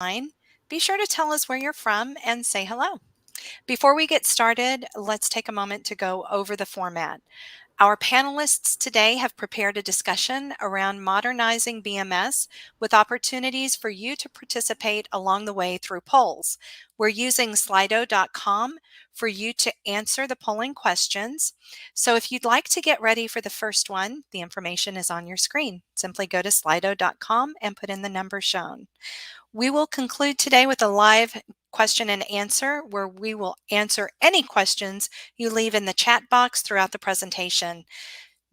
line, be sure to tell us where you're from and say hello. Before we get started, let's take a moment to go over the format. Our panelists today have prepared a discussion around modernizing BMS with opportunities for you to participate along the way through polls. We're using slido.com for you to answer the polling questions. So if you'd like to get ready for the first one, the information is on your screen. Simply go to slido.com and put in the number shown. We will conclude today with a live question and answer where we will answer any questions you leave in the chat box throughout the presentation.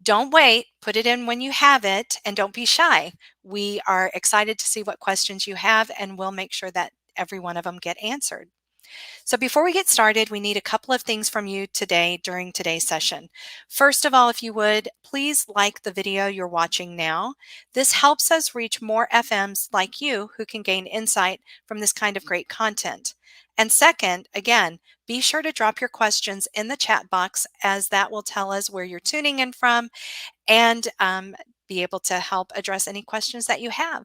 Don't wait, put it in when you have it, and don't be shy. We are excited to see what questions you have, and we'll make sure that every one of them get answered. So before we get started, we need a couple of things from you today during today's session. First of all, if you would, please like the video you're watching now. This helps us reach more FMs like you who can gain insight from this kind of great content. And second, again, be sure to drop your questions in the chat box, as that will tell us where you're tuning in from and be able to help address any questions that you have.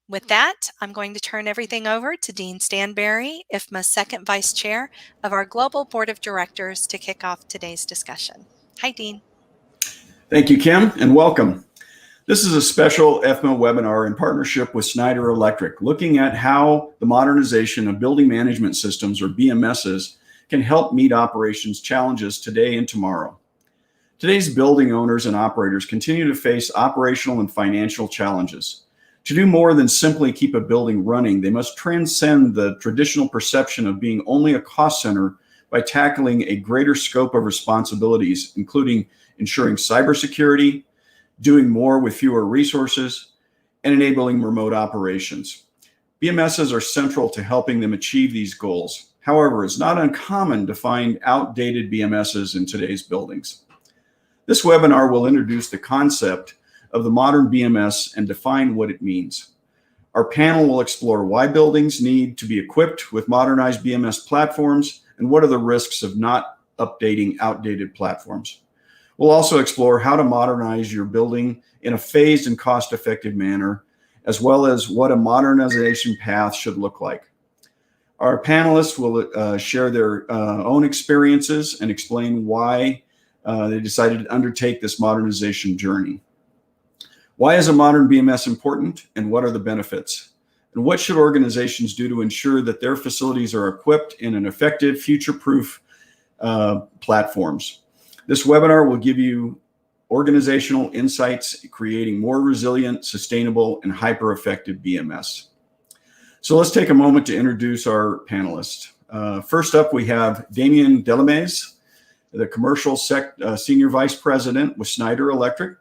With that, I'm going to turn everything over to Dean Stanberry, IFMA's second vice chair of our Global Board of Directors, to kick off today's discussion. Hi, Dean. Thank you, Kim, and welcome. This is a special IFMA webinar in partnership with Snyder Electric, looking at how the modernization of building management systems, or BMSs, can help meet operations challenges today and tomorrow. Today's building owners and operators continue to face operational and financial challenges. To do more than simply keep a building running, they must transcend the traditional perception of being only a cost center by tackling a greater scope of responsibilities, including ensuring cybersecurity, doing more with fewer resources, and enabling remote operations. BMSs are central to helping them achieve these goals. However, it's not uncommon to find outdated BMSs in today's buildings. This webinar will introduce the concept of the modern BMS and define what it means. Our panel will explore why buildings need to be equipped with modernized BMS platforms and what are the risks of not updating outdated platforms. We'll also explore how to modernize your building in a phased and cost-effective manner, as well as what a modernization path should look like. Our panelists will share their own experiences and explain why they decided to undertake this modernization journey. Why is a modern BMS important, and what are the benefits? And what should organizations do to ensure that their facilities are equipped in an effective, future-proof platforms? This webinar will give you organizational insights, creating more resilient, sustainable, and hyper-effective BMS. So let's take a moment to introduce our panelists. First up, we have Damien Delames, the Commercial Senior Vice President with Snyder Electric.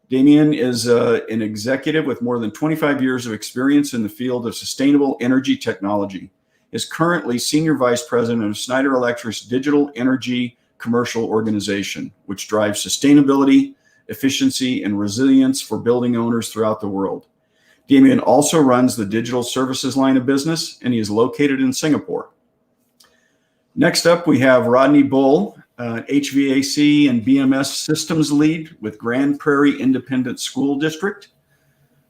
Damien is an executive with more than 25 years of experience in the field of sustainable energy technology. He is currently Senior Vice President of Snyder Electric's Digital Energy Commercial Organization, which drives sustainability, efficiency, and resilience for building owners throughout the world. Damien also runs the digital services line of business, and he is located in Singapore. Next up, we have Rodney Bull, HVAC and BMS systems lead with Grand Prairie Independent School District.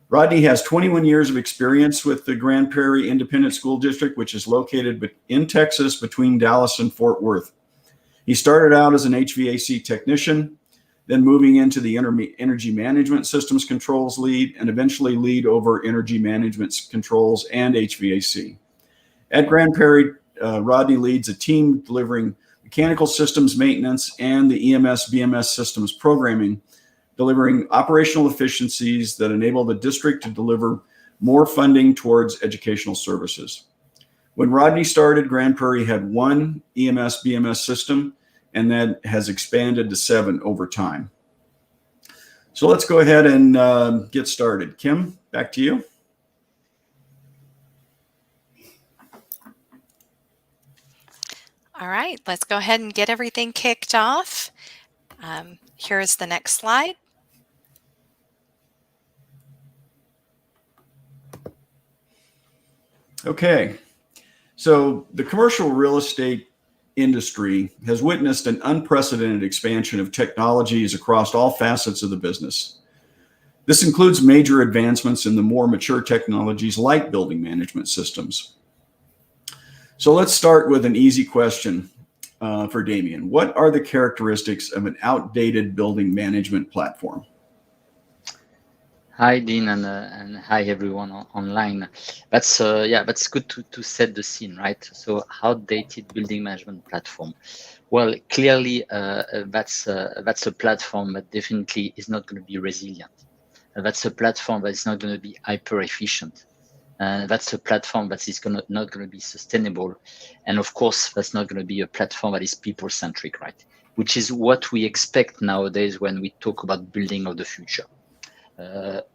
Rodney has 21 years of experience with the Grand Prairie Independent School District, which is located in Texas between Dallas and Fort Worth. He started out as an HVAC technician, then moving into the energy management systems controls lead, and eventually lead over energy management controls and HVAC. At Grand Prairie, Rodney leads a team delivering mechanical systems maintenance and the EMS BMS systems programming, delivering operational efficiencies that enable the district to deliver more funding towards educational services. When Rodney started, Grand Prairie had one EMS BMS system, and that has expanded to 7 over time. So let's go ahead and get started. Kim, back to you. All right, let's go ahead and get everything kicked off. Here's the next slide. Okay, so the commercial real estate industry has witnessed an unprecedented expansion of technologies across all facets of the business. This includes major advancements in the more mature technologies like building management systems. So let's start with an easy question for Damien. What are the characteristics of an outdated building management platform? Hi, Dean, and hi everyone online. That's good to set the scene, right? So, outdated building management platform. Well, clearly, that's a platform that definitely is not going to be resilient. That's a platform that is not going to be hyper efficient. That's a platform that is not going to be sustainable, and of course, that's not going to be a platform that is people centric, right? Which is what we expect nowadays when we talk about building of the future.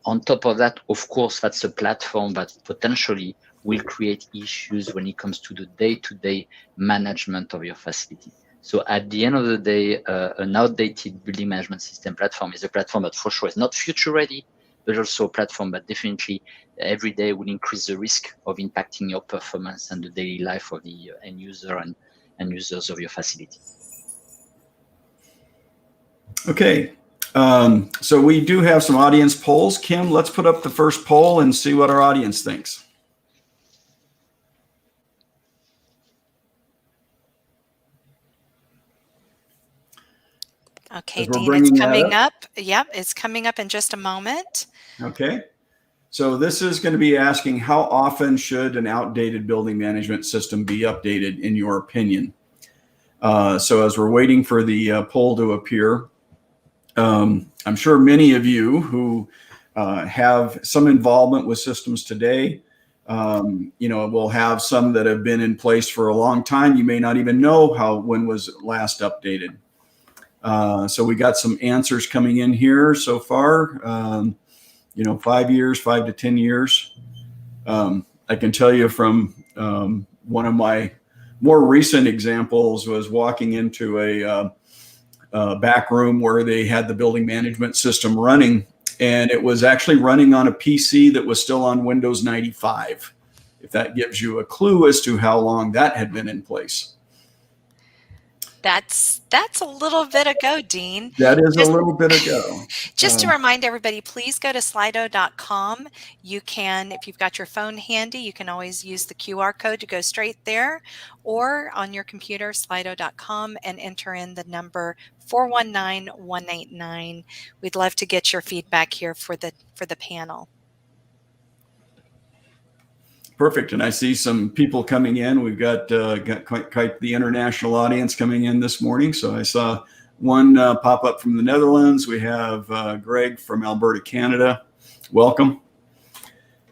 On top of that, of course, that's a platform that potentially will create issues when it comes to the day-to-day management of your facility. So at the end of the day, an outdated building management system platform is a platform that for sure is not future ready, but also a platform that definitely every day will increase the risk of impacting your performance and the daily life of the end user and users of your facility. Okay, so we do have some audience polls. Kim, let's put up the first poll and see what our audience thinks. Okay, Dean, it's coming up. Yep, it's coming up in just a moment. Okay. So this is going to be asking, how often should an outdated building management system be updated, in your opinion? So as we're waiting for the poll to appear, I'm sure many of you who have some involvement with systems today, will have some that have been in place for a long time. You may not even know when was last updated. So we got some answers coming in here so far. 5 years, 5 to 10 years. I can tell you from one of my more recent examples was walking into a back room where they had the building management system running, and it was actually running on a PC that was still on Windows 95, if that gives you a clue as to how long that had been in place. That's a little bit ago, Dean. That is a little bit ago. Just to remind everybody, please go to slido.com. You can, if you've got your phone handy, you can always use the QR code to go straight there, or on your computer, slido.com, and enter in the number 419189. We'd love to get your feedback here for the panel. Perfect. And I see some people coming in. We've got quite the international audience coming in this morning. So I saw one pop up from the Netherlands. We have Greg from Alberta, Canada. Welcome.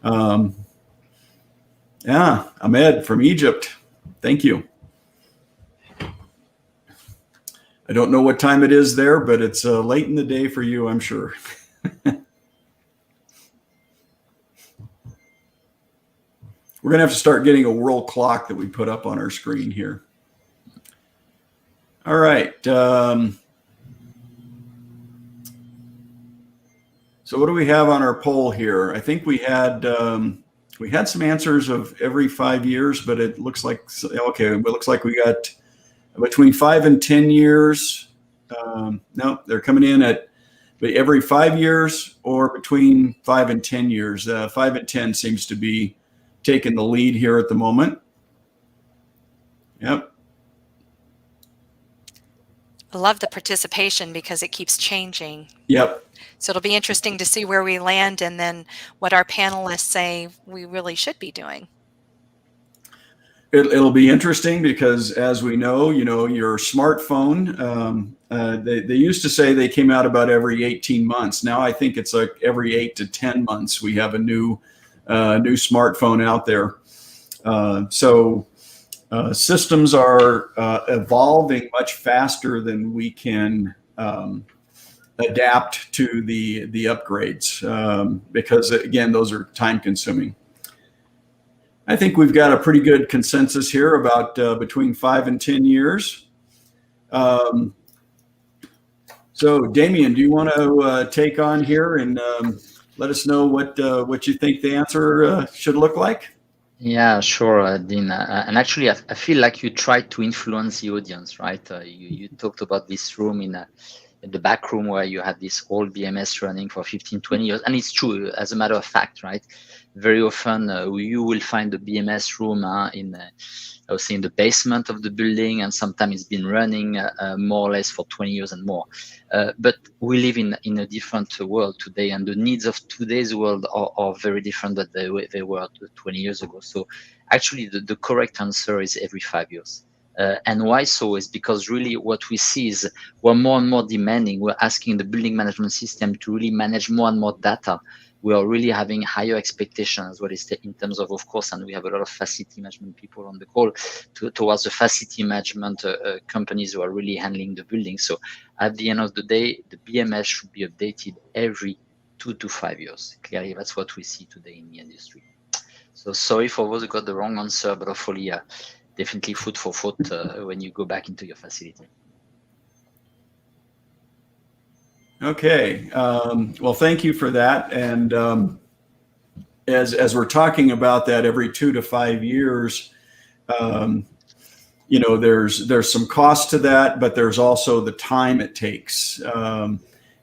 Ahmed from Egypt. Thank you. I don't know what time it is there, but it's late in the day for you, I'm sure. We're going to have to start getting a world clock that we put up on our screen here. All right. So what do we have on our poll here? I think we had some answers of every 5 years, but it looks like, okay, it looks like we got between 5 and 10 years. No, they're coming in at every 5 years or between 5 and 10 years. 5 and 10 seems to be taking the lead here at the moment. Yep. I love the participation because it keeps changing. Yep. So it'll be interesting to see where we land and then what our panelists say we really should be doing. It'll be interesting because, as we know, your smartphone, they used to say they came out about every 18 months. Now I think it's like every 8 to 10 months we have a new smartphone out there. So systems are evolving much faster than we can adapt to the upgrades because, again, those are time consuming. I think we've got a pretty good consensus here about between 5 and 10 years. So Damien, do you want to take on here and let us know what you think the answer should look like? Yeah, sure, Dean. And actually, I feel like you tried to influence the audience, right? You talked about this room the back room where you have this old BMS running for 15, 20 years. And it's true, as a matter of fact, right? Very often you will find the BMS room in, I would say, in the basement of the building, and sometimes it's been running more or less for 20 years and more. But we live in a different world today, and the needs of today's world are very different than they were 20 years ago. So actually, the correct answer is every 5 years. And why so is because really what we see is we're more and more demanding. We're asking the building management system to really manage more and more data. We are really having higher expectations, what is in terms of course, and we have a lot of facility management people on the call, towards the facility management companies who are really handling the building. So at the end of the day, the BMS should be updated every 2 to 5 years. Clearly, that's what we see today in the industry. So sorry for those who got the wrong answer, but hopefully definitely food for thought when you go back into your facility. Okay. Well, thank you for that. And as we're talking about that every 2 to 5 years, there's some cost to that, but there's also the time it takes. And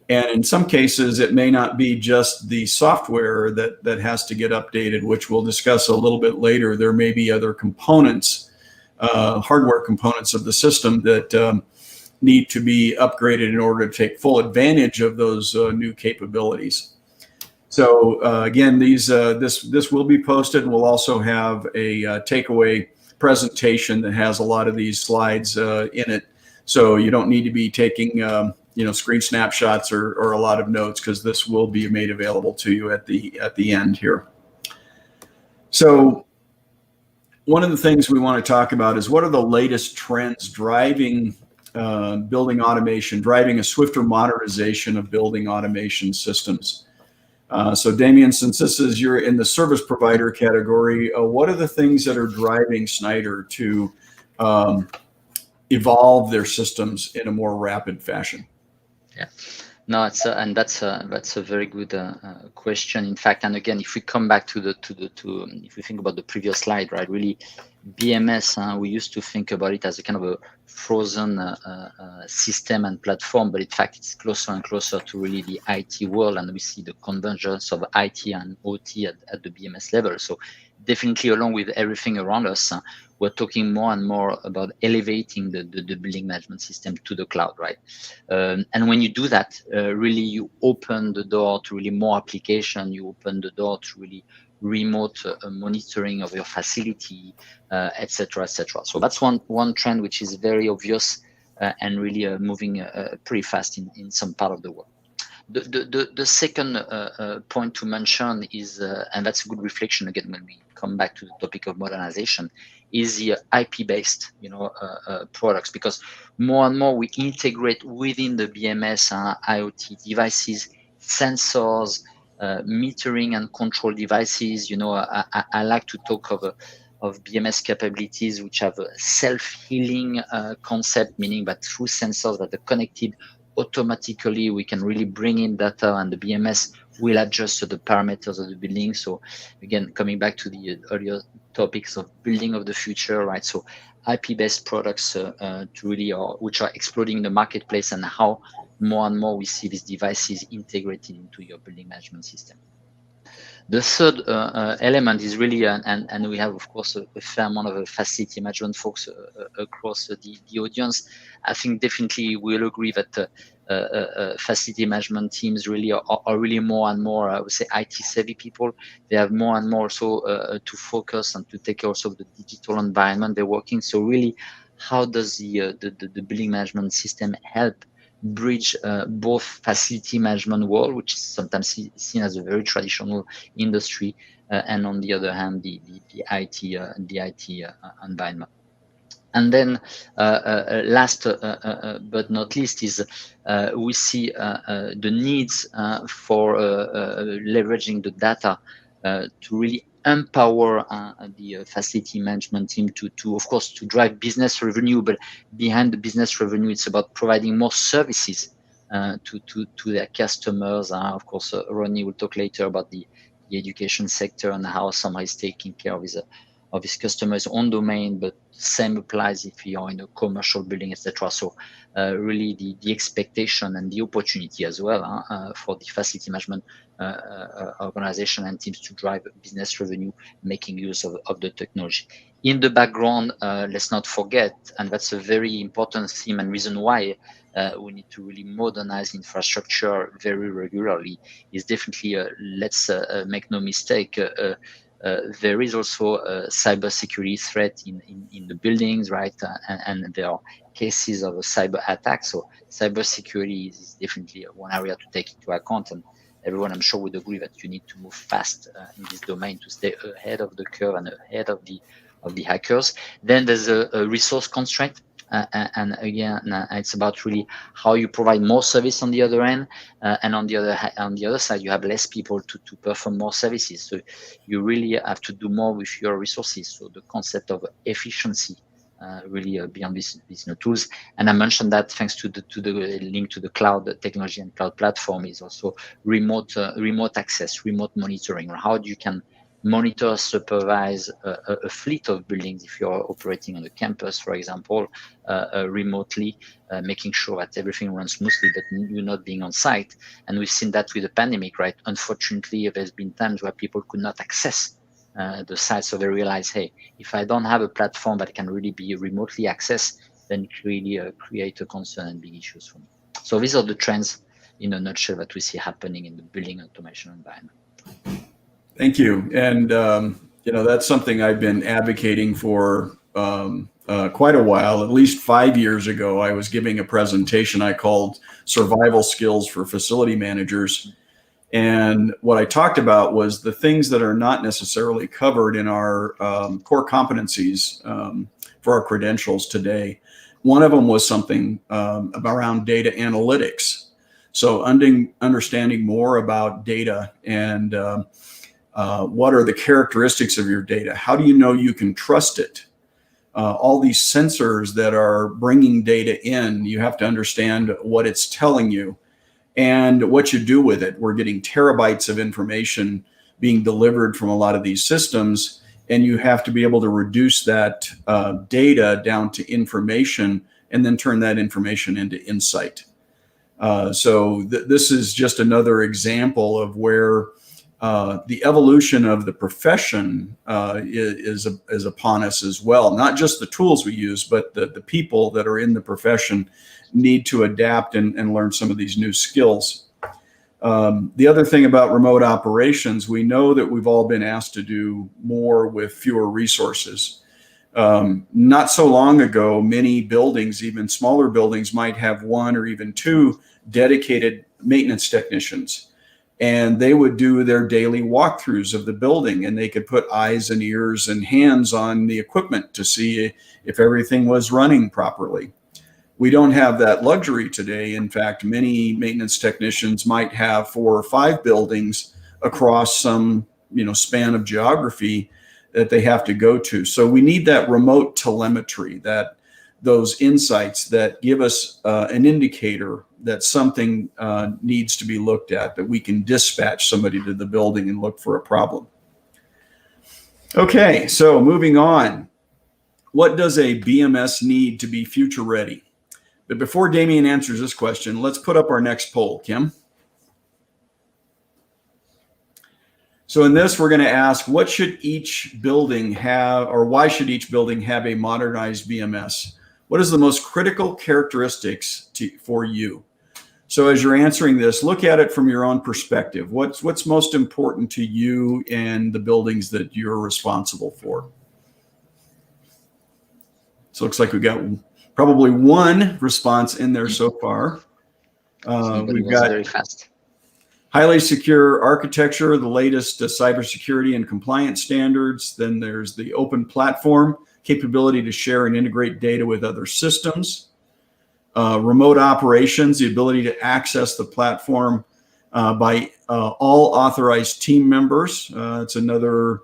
in some cases, it may not be just the software that has to get updated, which we'll discuss a little bit later. There may be other components, hardware components of the system that need to be upgraded in order to take full advantage of those new capabilities. So again, this will be posted, and we'll also have a takeaway presentation that has a lot of these slides in it. So you don't need to be taking screen snapshots or a lot of notes, because this will be made available to you at the end here. So one of the things we want to talk about is what are the latest trends driving building automation, driving a swifter modernization of building automation systems. So Damien, since you're in the service provider category, what are the things that are driving Snyder to evolve their systems in a more rapid fashion? Yeah. No, that's a very good question. In fact, and again, if we come back to if we think about the previous slide, right? Really, BMS, we used to think about it as a kind of a frozen system and platform, but in fact, it's closer and closer to really the IT world, and we see the convergence of IT and OT at the BMS level. So definitely, along with everything around us, we're talking more and more about elevating the building management system to the cloud, right? And when you do that, really you open the door to really more application. You open the door to really remote monitoring of your facility, et cetera, et cetera. So that's one trend which is very obvious and really moving pretty fast in some part of the world. The second point to mention is, and that's a good reflection again when we come back to the topic of modernization, is the IP-based, products, because more and more we integrate within the BMS IoT devices, sensors, metering and control devices. I like to talk of BMS capabilities which have a self-healing concept, meaning that through sensors that are connected automatically, we can really bring in data, and the BMS will adjust to the parameters of the building. So again, coming back to the earlier topics of building of the future, right? So IP-based products which are exploding in the marketplace, and how more and more we see these devices integrated into your building management system. The third element is really, and we have, of course, a fair amount of facility management folks across the audience. I think definitely we'll agree that facility management teams really are really more and more, I would say, IT savvy people. They have more and more also to focus and to take care also of the digital environment they're working. So really, how does the building management system help bridge both facility management world, which is sometimes seen as a very traditional industry, and on the other hand, the IT environment. And then last but not least is we see the needs for leveraging the data to really empower the facility management team to of course to drive business revenue, but behind the business revenue, it's about providing more services to their customers. Of course, Ronnie will talk later about the education sector and how somebody is taking care of his of his customer's own domain, but same applies if you're in a commercial building, etc. So really the expectation and the opportunity as well for the facility management organization and teams to drive business revenue, making use of the technology. In the background, let's not forget, and that's a very important theme and reason why we need to really modernize infrastructure very regularly, is definitely, let's make no mistake, there is also a cybersecurity threat in the buildings, right? And there are cases of a cyber attack. So cybersecurity is definitely one area to take into account. And everyone, I'm sure, would agree that you need to move fast in this domain to stay ahead of the curve and ahead of the hackers. Then there's a resource constraint. And again, it's about really how you provide more service on the other end, and on the other side, you have less people to perform more services. So you really have to do more with your resources. So the concept of efficiency really beyond these new tools. And I mentioned that thanks to the link to the cloud technology and cloud platform is also remote access, remote monitoring, or how you can monitor, supervise a fleet of buildings if you're operating on a campus, for example, remotely, making sure that everything runs smoothly, but you're not being on site. And we've seen that with the pandemic, right? Unfortunately, there's been times where people could not access the site, so they realize, hey, if I don't have a platform that can really be remotely accessed, then it really create a concern and big issues for me. So these are the trends in a nutshell that we see happening in the building automation environment. Thank you. And, that's something I've been advocating for quite a while. At least 5 years ago, I was giving a presentation I called Survival Skills for Facility Managers. And what I talked about was the things that are not necessarily covered in our core competencies for our credentials today. One of them was something around data analytics. So understanding more about data and what are the characteristics of your data? How do you know you can trust it? All these sensors that are bringing data in, you have to understand what it's telling you and what you do with it. We're getting terabytes of information being delivered from a lot of these systems, and you have to be able to reduce that data down to information and then turn that information into insight. So this is just another example of where the evolution of the profession is upon us as well. Not just the tools we use, but the people that are in the profession need to adapt and learn some of these new skills. The other thing about remote operations, we know that we've all been asked to do more with fewer resources. Not so long ago, many buildings, even smaller buildings, might have one or even two dedicated maintenance technicians. And they would do their daily walkthroughs of the building, and they could put eyes and ears and hands on the equipment to see if everything was running properly. We don't have that luxury today. In fact, many maintenance technicians might have 4 or 5 buildings across some span of geography that they have to go to. So we need that remote telemetry, those insights that give us an indicator that something needs to be looked at, that we can dispatch somebody to the building and look for a problem. Okay, so moving on. What does a BMS need to be future ready? But before Damien answers this question, let's put up our next poll, Kim. So in this, we're going to ask, what should each building have, or why should each building have a modernized BMS? What is the most critical characteristics for you? So as you're answering this, look at it from your own perspective. What's most important to you and the buildings that you're responsible for? So it looks like we got probably one response in there so far. We've got very fast. Highly secure architecture, the latest cybersecurity and compliance standards. Then there's the open platform, capability to share and integrate data with other systems. Remote operations, the ability to access the platform by all authorized team members. It's another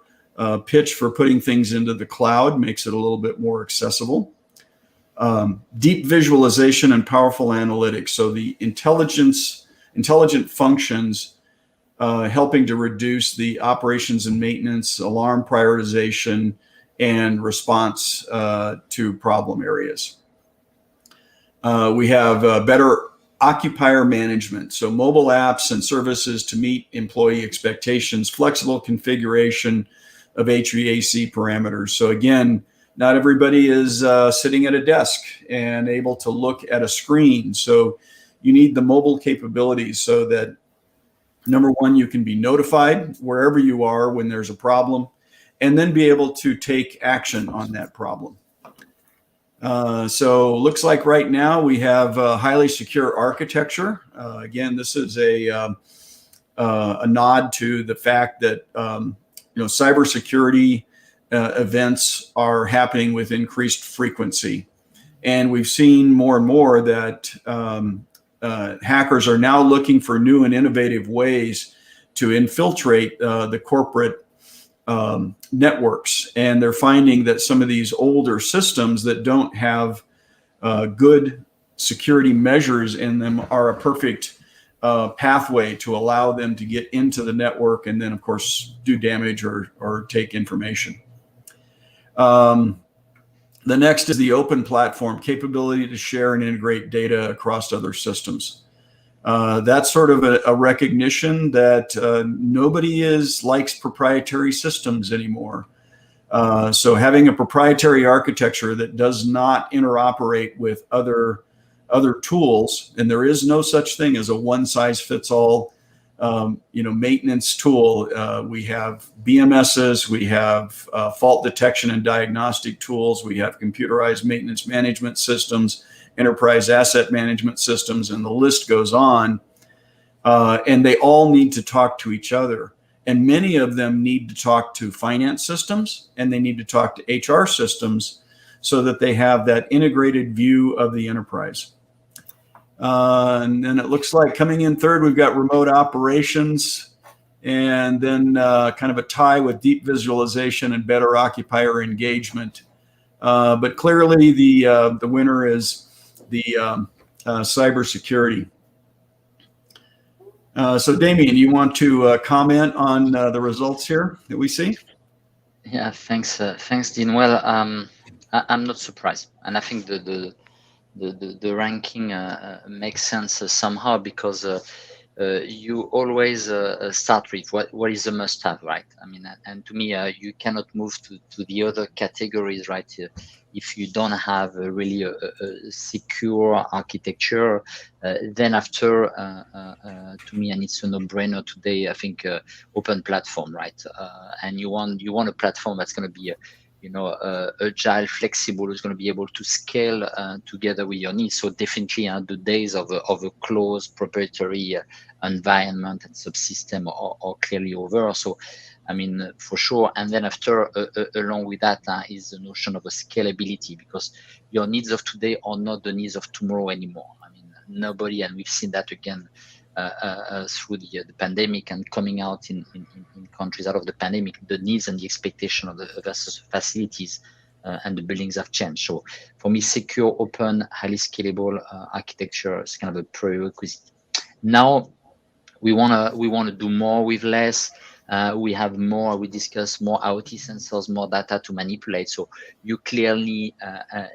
pitch for putting things into the cloud, makes it a little bit more accessible. Deep visualization and powerful analytics. So the intelligent functions helping to reduce the operations and maintenance, alarm prioritization, and response to problem areas. We have better occupier management, so mobile apps and services to meet employee expectations, flexible configuration of HVAC parameters. So again, not everybody is sitting at a desk and able to look at a screen. So you need the mobile capabilities so that, number one, you can be notified wherever you are when there's a problem, and then be able to take action on that problem. So looks like right now we have a highly secure architecture. Again, this is a nod to the fact that cybersecurity events are happening with increased frequency, and we've seen more and more that hackers are now looking for new and innovative ways to infiltrate the corporate networks, and they're finding that some of these older systems that don't have good security measures in them are a perfect pathway to allow them to get into the network and then, of course, do damage or take information. The next is the open platform capability to share and integrate data across other systems. That's sort of a recognition that nobody likes proprietary systems anymore. So having a proprietary architecture that does not interoperate with other tools, and there is no such thing as a one-size-fits-all maintenance tool. We have BMSs, we have fault detection and diagnostic tools, we have computerized maintenance management systems, enterprise asset management systems, and the list goes on. And they all need to talk to each other. And many of them need to talk to finance systems, and they need to talk to HR systems so that they have that integrated view of the enterprise. And then it looks like coming in third, we've got remote operations, and then kind of a tie with deep visualization and better occupier engagement. But clearly the winner is the cybersecurity. So Damien, you want to comment on the results here that we see? Yeah, thanks, Dean. Well, I'm not surprised, and I think the ranking makes sense somehow, because you always start with what is a must-have, right? I mean, and to me, you cannot move to the other categories, right? If you don't have really a secure architecture, then after, to me, and it's a no-brainer today, I think open platform, right? And you want a platform that's going to be agile, flexible, is going to be able to scale together with your needs. So definitely the days of a closed proprietary environment and subsystem are clearly over. So, I mean, for sure. And then after, along with that, is the notion of a scalability, because your needs of today are not the needs of tomorrow anymore. I mean, nobody, and we've seen that again through the pandemic and coming out in countries out of the pandemic, the needs and the expectation of the versus facilities and the buildings have changed. So for me, secure, open, highly scalable architecture is kind of a prerequisite. Now we wanna do more with less. We have more. We discuss more IoT sensors, more data to manipulate. So you clearly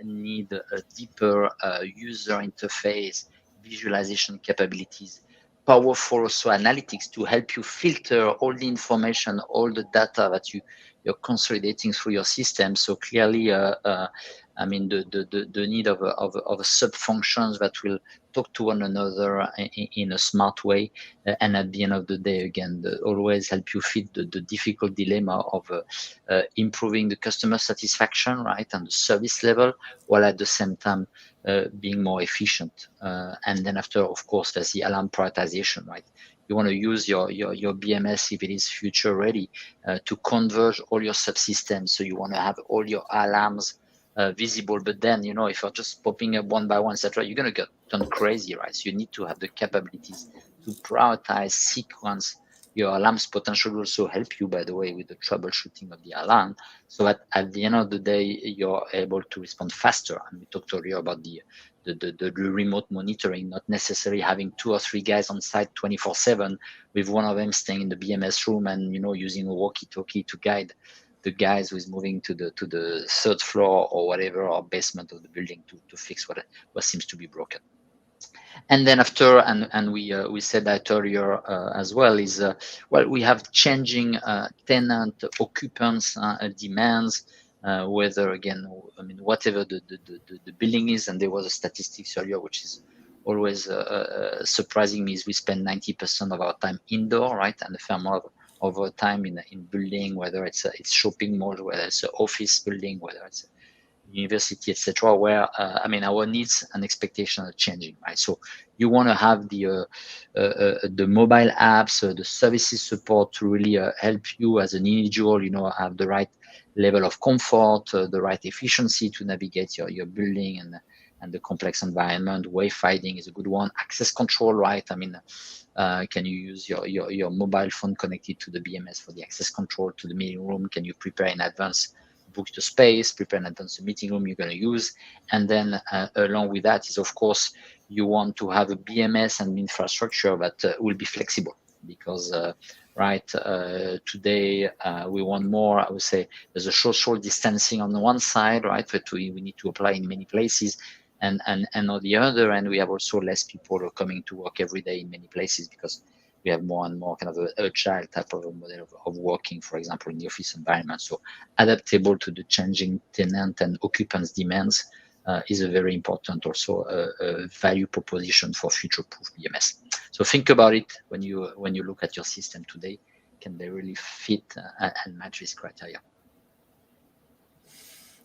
need a deeper user interface, visualization capabilities, powerful also analytics to help you filter all the information, all the data that you're consolidating through your system. So clearly, I mean, the need of a sub functions that will talk to one another in a smart way, and at the end of the day, again, always help you fit the difficult dilemma of improving the customer satisfaction, right, and the service level, while at the same time being more efficient. And then after, of course, there's the alarm prioritization, right? You want to use your BMS, if it is future ready, to converge all your subsystems. So you want to have all your alarms visible, but then, if you're just popping up one by one, etc., you're going to get done crazy, right? So you need to have the capabilities to prioritize, sequence your alarms. Potential will also help you, by the way, with the troubleshooting of the alarm, so that at the end of the day, you're able to respond faster. And we talked earlier about the remote monitoring, not necessarily having 2 or 3 guys on site 24/7, with one of them staying in the BMS room and using a walkie-talkie to guide the guys who is moving to the third floor or whatever, or basement of the building to fix what seems to be broken. And then after, and we said that earlier as well, is well, we have changing tenant occupants demands, whether again, I mean, whatever the building is. And there was a statistics earlier which is always surprising me, is we spend 90% of our time indoor, right, and a fair amount of our time in building, whether it's shopping mall, whether it's an office building, whether it's university, etc., where I mean, our needs and expectations are changing, right? So you want to have the mobile apps, the services support to really help you as an individual, you know, have the right level of comfort, the right efficiency to navigate your building and the complex environment. Wayfinding is a good one. Access control, right? I mean, can you use your mobile phone connected to the BMS for the access control to the meeting room? Can you prepare in advance, book the space, prepare in advance the meeting room you're going to use? And then along with that is, of course, you want to have a BMS and infrastructure that will be flexible, because today we want more, I would say, there's a social distancing on the one side, right, that we need to apply in many places. And on the other end, we have also less people coming to work every day in many places, because we have more and more kind of a agile type of a model of working, for example, in the office environment. So adaptable to the changing tenant and occupants demands is a very important also value proposition for future-proof BMS. So think about it when you look at your system today. Can they really fit and match this criteria?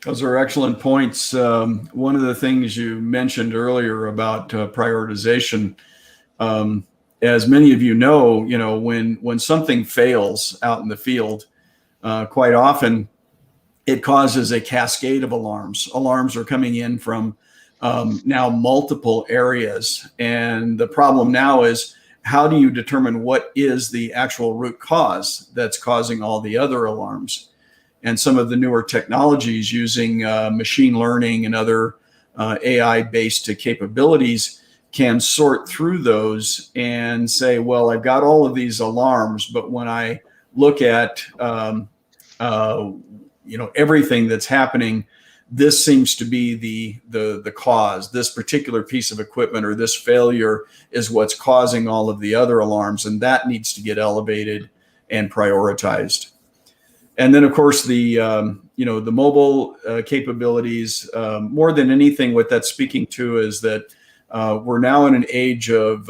Those are excellent points. One of the things you mentioned earlier about prioritization, as many of you know, when something fails out in the field, quite often it causes a cascade of alarms. Alarms are coming in from now multiple areas. And the problem now is, how do you determine what is the actual root cause that's causing all the other alarms? And some of the newer technologies using machine learning and other AI-based capabilities can sort through those and say, well, I've got all of these alarms, but when I look at everything that's happening, this seems to be the cause. This particular piece of equipment or this failure is what's causing all of the other alarms, and that needs to get elevated and prioritized. And then, of course, the mobile capabilities. More than anything, what that's speaking to is that we're now in an age of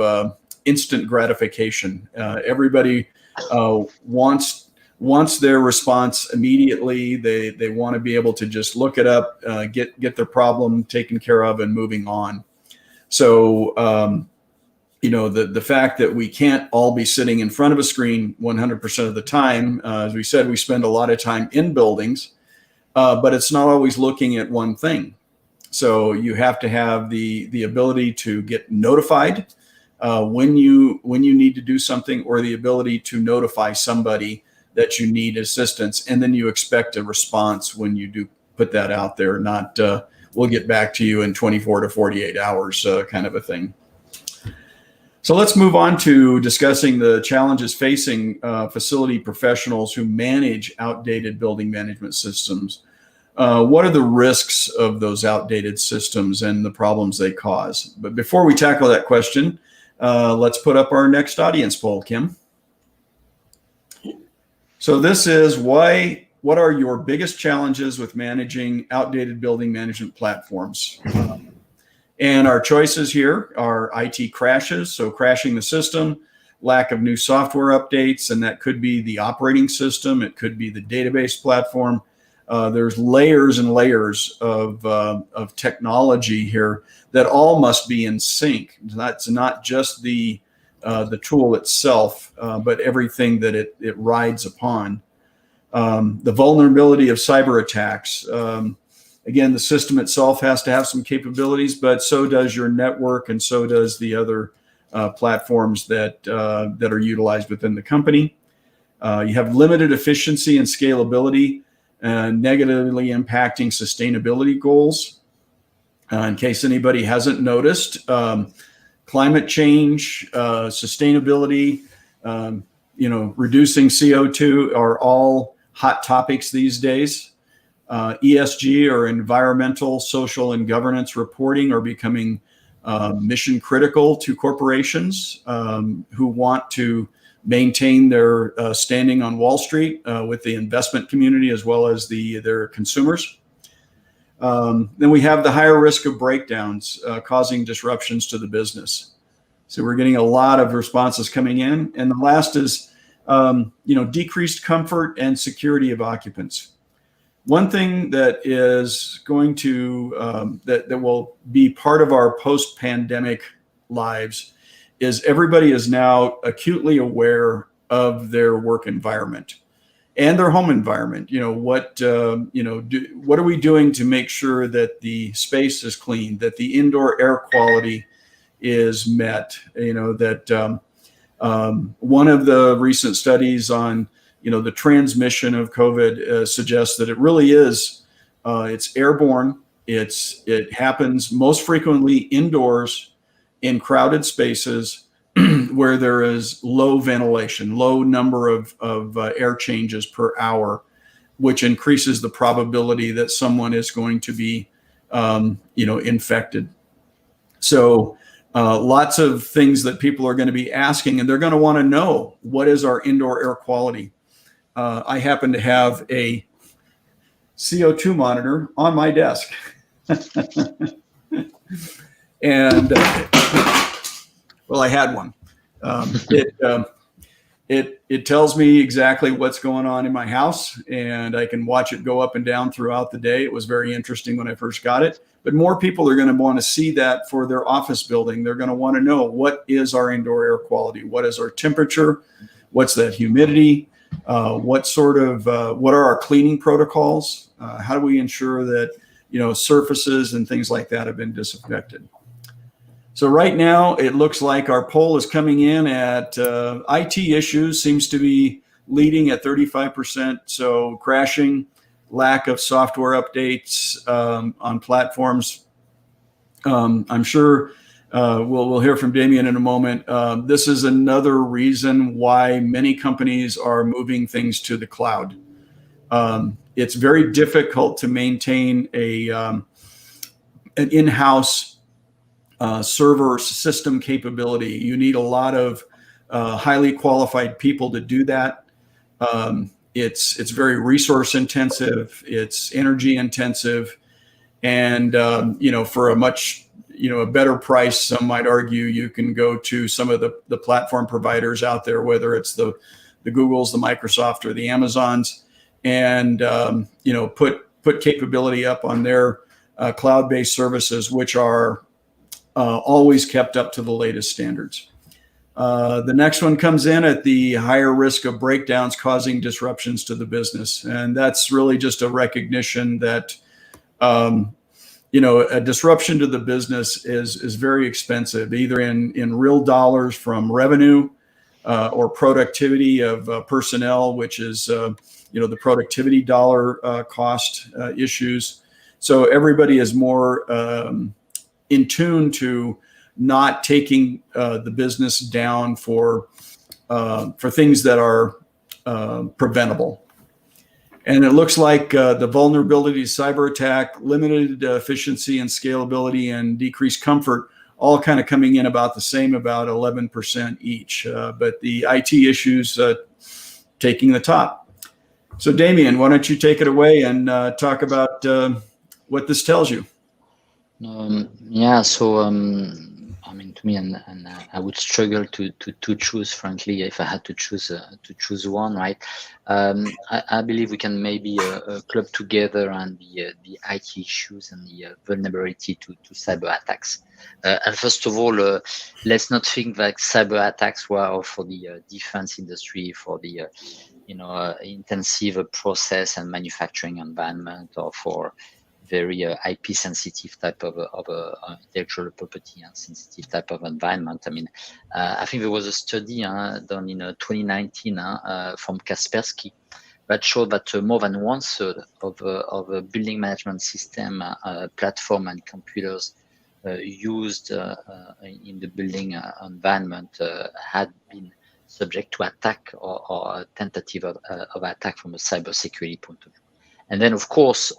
instant gratification. Everybody wants their response immediately. They want to be able to just look it up, get their problem taken care of, and moving on. So the fact that we can't all be sitting in front of a screen 100% of the time, as we said, we spend a lot of time in buildings, but it's not always looking at one thing. So you have to have the ability to get notified when you need to do something, or the ability to notify somebody that you need assistance, and then you expect a response when you do put that out there, not we'll get back to you in 24 to 48 hours kind of a thing. So let's move on to discussing the challenges facing facility professionals who manage outdated building management systems. What are the risks of those outdated systems and the problems they cause? But before we tackle that question, let's put up our next audience poll, Kim. So this is what are your biggest challenges with managing outdated building management platforms? And our choices here are IT crashes, so crashing the system, lack of new software updates, and that could be the operating system, it could be the database platform. There's layers and layers of technology here that all must be in sync. That's not just the tool itself, but everything that it rides upon. The vulnerability of cyber attacks. Again, the system itself has to have some capabilities, but so does your network, and so does the other platforms that are utilized within the company. You have limited efficiency and scalability, negatively impacting sustainability goals. In case anybody hasn't noticed, climate change, sustainability, reducing CO2 are all hot topics these days. ESG, or environmental, social, and governance reporting, are becoming mission critical to corporations who want to maintain their standing on Wall Street with the investment community as well as their consumers. Then we have the higher risk of breakdowns causing disruptions to the business. So we're getting a lot of responses coming in. And the last is decreased comfort and security of occupants. One thing that is going to that will be part of our post-pandemic lives is everybody is now acutely aware of their work environment and their home environment. What are we doing to make sure that the space is clean, that the indoor air quality is met? That one of the recent studies on the transmission of COVID suggests that it really is it's airborne. It happens most frequently indoors in crowded spaces where there is low ventilation, low number of air changes per hour, which increases the probability that someone is going to be infected. So lots of things that people are going to be asking, and they're going to want to know, what is our indoor air quality? I happen to have a CO2 monitor on my desk. And well, I had one. It tells me exactly what's going on in my house, and I can watch it go up and down throughout the day. It was very interesting when I first got it, but more people are going to want to see that for their office building. They're going to want to know, what is our indoor air quality? What is our temperature? What's that humidity? What are our cleaning protocols? How do we ensure that surfaces and things like that have been disinfected? So right now, it looks like our poll is coming in at IT issues seems to be leading at 35%. So crashing, lack of software updates on platforms. I'm sure we'll hear from Damien in a moment. This is another reason why many companies are moving things to the cloud. It's very difficult to maintain an in-house server system capability. You need a lot of highly qualified people to do that. It's very resource intensive. It's energy intensive, and for a much a better price, some might argue, you can go to some of the platform providers out there, whether it's the Googles, the Microsoft, or the Amazons, and put capability up on their cloud-based services, which are always kept up to the latest standards. The next one comes in at the higher risk of breakdowns causing disruptions to the business. And that's really just a recognition that, a disruption to the business is very expensive, either in real dollars from revenue or productivity of personnel, which is, the productivity dollar cost issues. So everybody is more in tune to not taking the business down for things that are preventable. And it looks like the vulnerability to cyber attack, limited efficiency and scalability, and decreased comfort, all kind of coming in about the same, about 11% each. But the IT issues taking the top. So Damien, why don't you take it away and talk about what this tells you? To me, and I would struggle to choose, frankly, if I had to choose one, right? I believe we can maybe club together on the IT issues and the vulnerability to cyber attacks. And first of all, let's not think that cyber attacks were for the defense industry, for the intensive process and manufacturing environment, or for very IP sensitive type of intellectual property and sensitive type of environment. I mean, I think there was a study done in 2019 from Kaspersky that showed that more than 1/3 of a building management system platform and computers used in the building environment had been subject to attack or a tentative of attack from a cybersecurity point of view. And then, of course,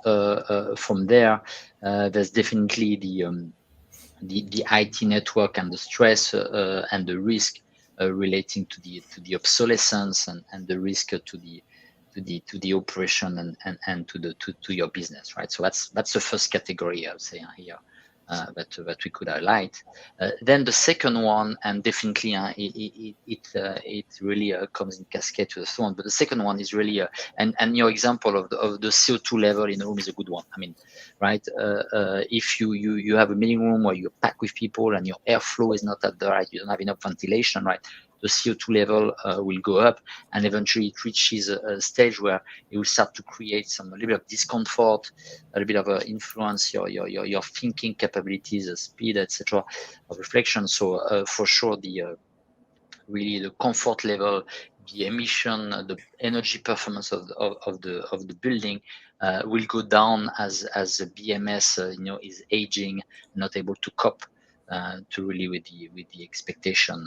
from there, there's definitely the IT network and the stress and the risk relating to the obsolescence and the risk to the operation and to your business, right? So that's the first category I would say here that we could highlight. Then the second one, and definitely it really comes in cascade to the third one. But the second one is really and your example of the CO2 level in the room is a good one. I mean, right? If you have a meeting room where you're packed with people and your airflow is not at the right, you don't have enough ventilation, right? The CO2 level will go up, and eventually it reaches a stage where it will start to create a little bit of discomfort, a little bit of influence your thinking capabilities, speed, etc., of reflection. So for sure, really the comfort level, the emission, the energy performance of the building will go down as the BMS is aging, not able to cope to really with the expectation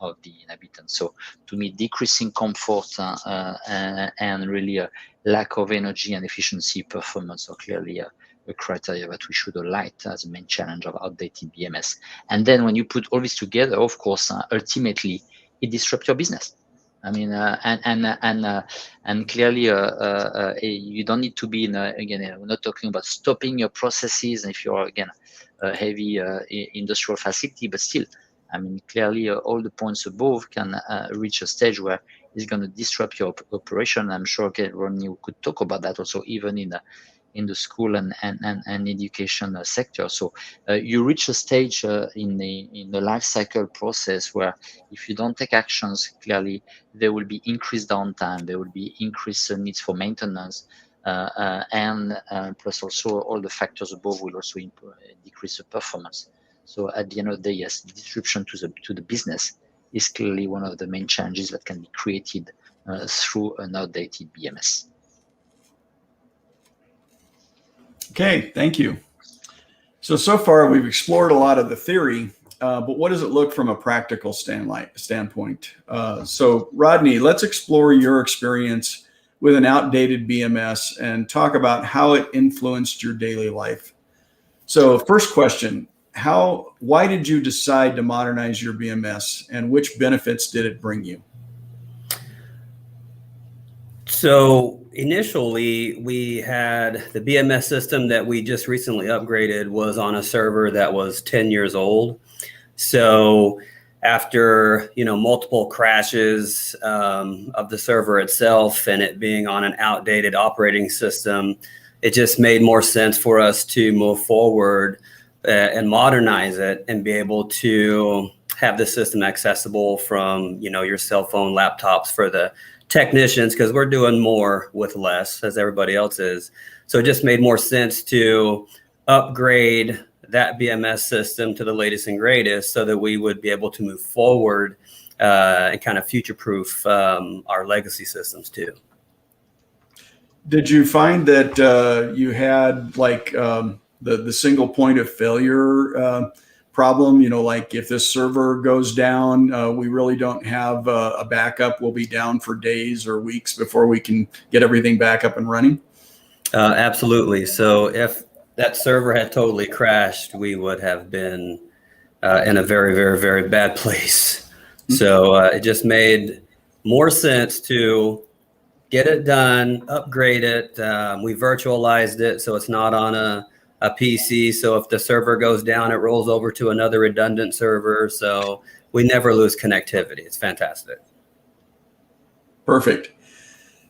of the inhabitants. So to me, decreasing comfort and really a lack of energy and efficiency performance are clearly a criteria that we should highlight as a main challenge of outdated BMS. And then when you put all this together, of course, ultimately it disrupts your business. I mean, and clearly, you don't need to be again. We're not talking about stopping your processes if you're again a heavy industrial facility, but still, I mean, clearly, all the points above can reach a stage where it's going to disrupt your operation. I'm sure, Ronnie, we could talk about that also, even in the school and education sector. So you reach a stage in the life cycle process where if you don't take actions, clearly there will be increased downtime, there will be increased needs for maintenance, and plus also all the factors above will also decrease the performance. So at the end of the day, yes, disruption to the business is clearly one of the main challenges that can be created through an outdated BMS. Okay, thank you. So far we've explored a lot of the theory, but what does it look from a practical standpoint? So Rodney, let's explore your experience with an outdated BMS and talk about how it influenced your daily life. So first question, why did you decide to modernize your BMS, and which benefits did it bring you? So initially, we had the BMS system that we just recently upgraded was on a server that was 10 years old. So after multiple crashes of the server itself and it being on an outdated operating system, it just made more sense for us to move forward and modernize it and be able to have the system accessible from your cell phone, laptops for the technicians, because we're doing more with less, as everybody else is. So it just made more sense to upgrade that BMS system to the latest and greatest so that we would be able to move forward and kind of future-proof our legacy systems too. Did you find that you had like the single point of failure problem, like if this server goes down, we really don't have a backup. We'll be down for days or weeks before we can get everything back up and running? Absolutely. So if that server had totally crashed, we would have been in a very, very, very bad place. So it just made more sense to get it done, upgrade it. We virtualized it, so it's not on a PC. So if the server goes down, it rolls over to another redundant server. So we never lose connectivity. It's fantastic. Perfect.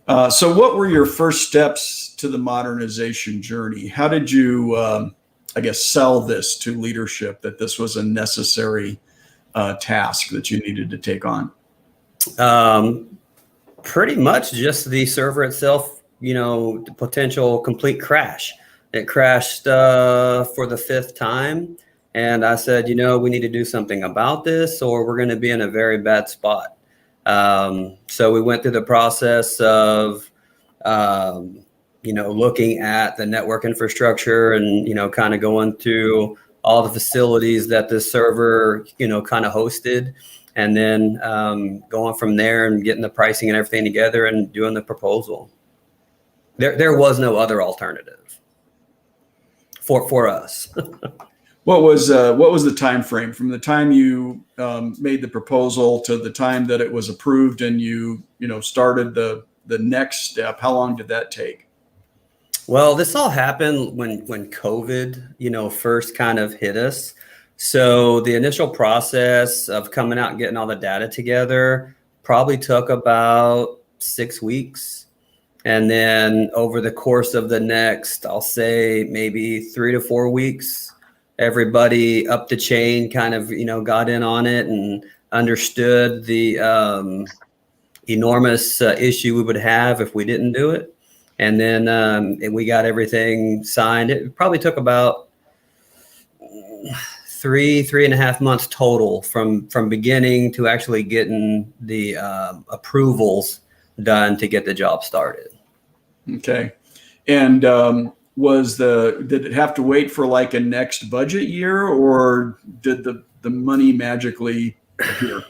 So what were your first steps to the modernization journey? How did you, sell this to leadership that this was a necessary task that you needed to take on? Pretty much just the server itself, the potential complete crash. It crashed for the 5th time. And I said, we need to do something about this or we're going to be in a very bad spot. So we went through the process of, looking at the network infrastructure and, kind of going through all the facilities that the server, kind of hosted and then going from there and getting the pricing and everything together and doing the proposal. There was no other alternative for us. What was the time frame from the time you made the proposal to the time that it was approved and you started the next step? How long did that take? Well, this all happened when COVID, first kind of hit us. So the initial process of coming out and getting all the data together probably took about 6 weeks. And then over the course of the next, I'll say maybe 3 to 4 weeks, everybody up the chain kind of, got in on it and understood the enormous issue we would have if we didn't do it. And then and we got everything signed. It probably took about 3.5 months total from beginning to actually getting the approvals done to get the job started. Okay. And did it have to wait for like a next budget year, or did the money magically appear?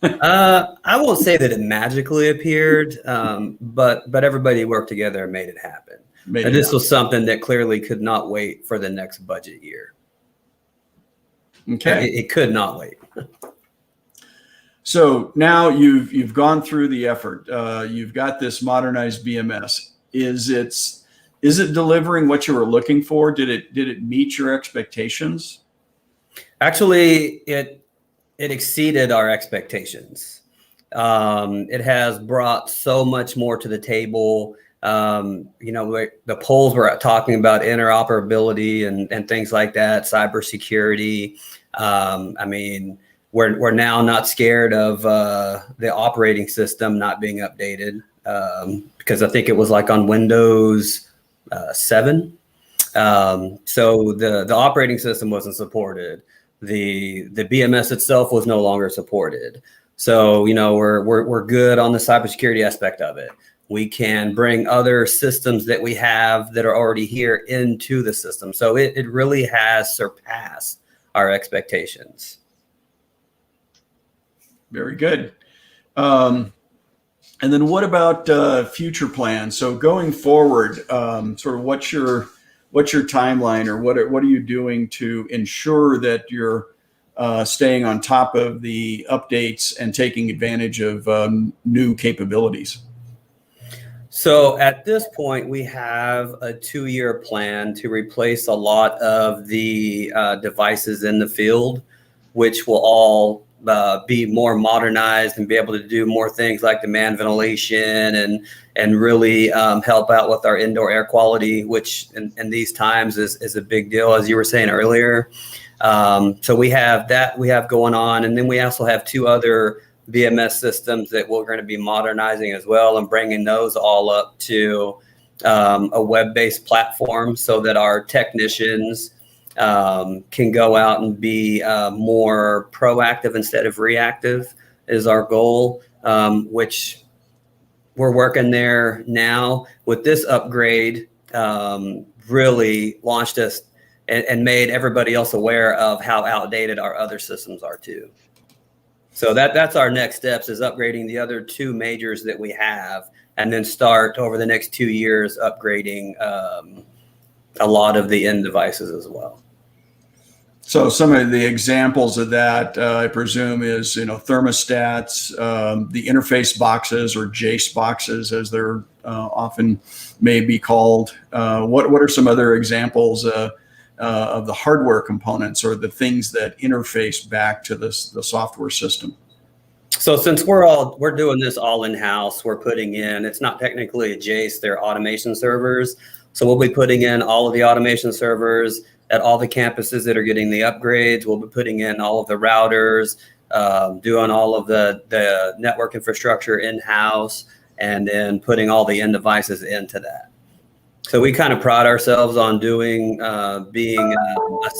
I won't say that it magically appeared, but everybody worked together and made it happen. And this was something that clearly could not wait for the next budget year. Okay. It could not wait. So now you've gone through the effort. You've got this modernized BMS. Is it delivering what you were looking for? Did it meet your expectations? Actually, it exceeded our expectations. It has brought so much more to the table. The polls were talking about interoperability and things like that, cybersecurity. We're now not scared of the operating system not being updated because I think it was like on Windows 7. So the operating system wasn't supported. The BMS itself was no longer supported. So we're good on the cybersecurity aspect of it. We can bring other systems that we have that are already here into the system. So it really has surpassed our expectations. Very good. And then what about future plans? So going forward, sort of what's your timeline, or what are you doing to ensure that you're staying on top of the updates and taking advantage of new capabilities? So at this point, we have a 2-year plan to replace a lot of the devices in the field, which will all be more modernized and be able to do more things like demand ventilation and really help out with our indoor air quality, which in these times is a big deal, as you were saying earlier. So we have going on, and then we also have 2 other BMS systems that we're going to be modernizing as well, and bringing those all up to a web-based platform so that our technicians can go out and be more proactive instead of reactive is our goal, which we're working there now. With this upgrade, really launched us and made everybody else aware of how outdated our other systems are too. So that's our next steps, is upgrading the other 2 majors that we have, and then start over the next 2 years upgrading a lot of the end devices as well. So some of the examples of that, I presume, is thermostats, the interface boxes, or JACE boxes, as they're often may be called. What are some other examples of the hardware components, or the things that interface back to the software system? So since we're doing this all in-house, we're putting in, it's not technically a JACE, they're automation servers. So we'll be putting in all of the automation servers at all the campuses that are getting the upgrades. We'll be putting in all of the routers, doing all of the network infrastructure in-house, and then putting all the end devices into that. So we kind of pride ourselves on being a